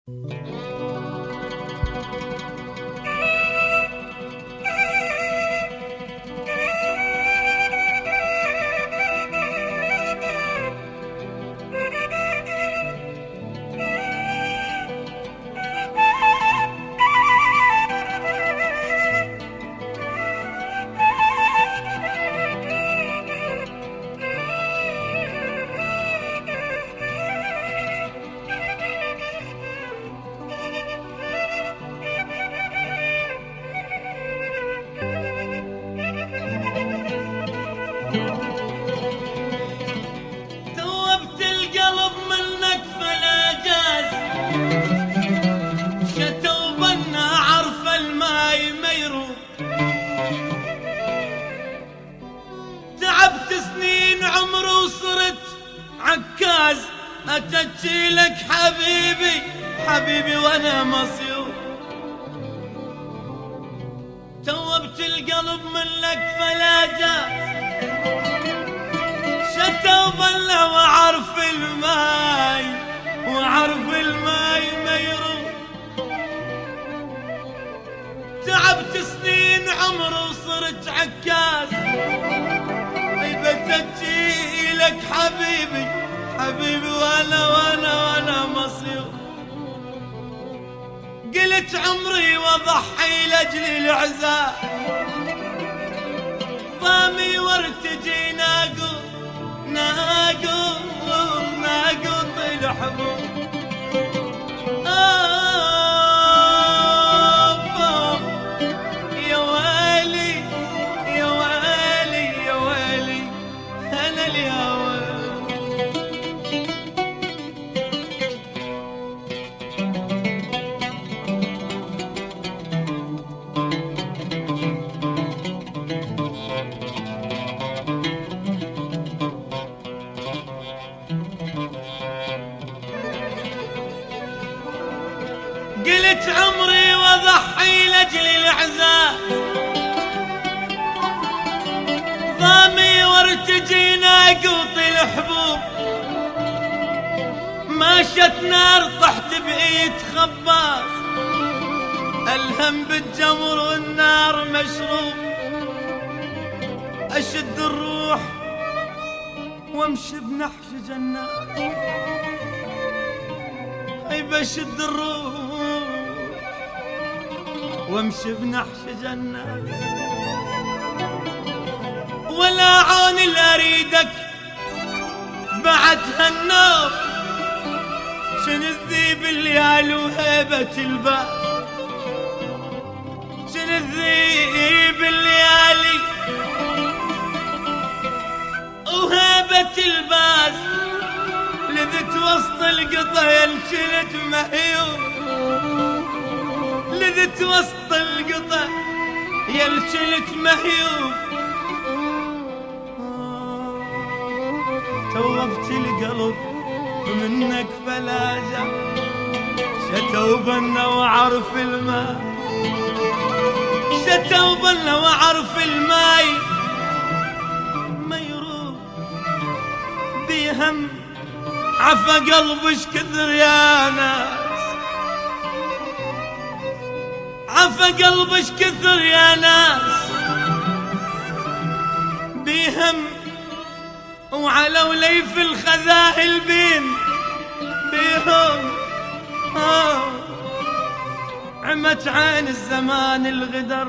ذوبت القلب منك فلا جاز، شتوا بنا عرف الماي ما يروح. تعبت سنين عمري وصرت عكاز، اتجي لك حبيبي حبيبي وانا مصيور. ذوبت القلب منك فلا جاز، شتوا بنا وعرف الماي ما يروح. تعبت سنين عمري وصرت عكاز، بتجي لك حبيبي حبيبي وانا مصير. قلت عمري واضحي لاجل العزاء، ضامي وارتجي ناقوط الحبوب. يا ويلي يا ويلي يا ويلي انا الهوى. قلت عمري واضحي لاجل العزاء، ضامي وارتجي ناقوط الحبوب. ماشت نار طحت بايد خباز، الهم بالجمر والنار مشروب. اشد الروح وامشي بنحش جنات، اي بشد الروح وامشي بنحش جنات. ولا عون اللي اريدك بعد هالنوم، شن الذيب الليالي وهيبة الباب. شن الذيب الليالي وهيبة الباز. لذت وسط القطع ينشلت مهيوب، لذت وسط القطع ينشلت مهيوب. توبت القلب منك فلا جا، شتوا بنا وعرف الماء، شتوا بنا وعرف الماي ما يروح. بهم عفى قلبش كثر يا ناس، عفى قلبش كثر يا ناس. بهم وعلى وليف الخذاهل بهم عمت عين الزمان الغدر.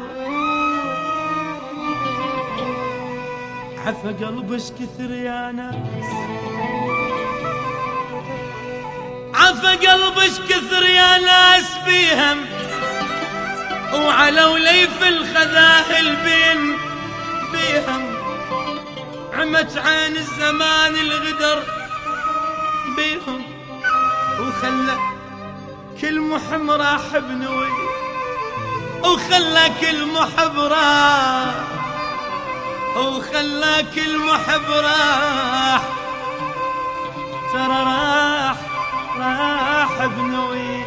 عفى قلبش كثر يا ناس، عفى قلبش كثر يا ناس. بيهم وعلى وليف الخذاهل بيهم عمت عين الزمان الغدر بيهم. وخلى كل محب راح بنوي، وخلى كل محب راح، وخلى كل محب راح. ترى راح بنوي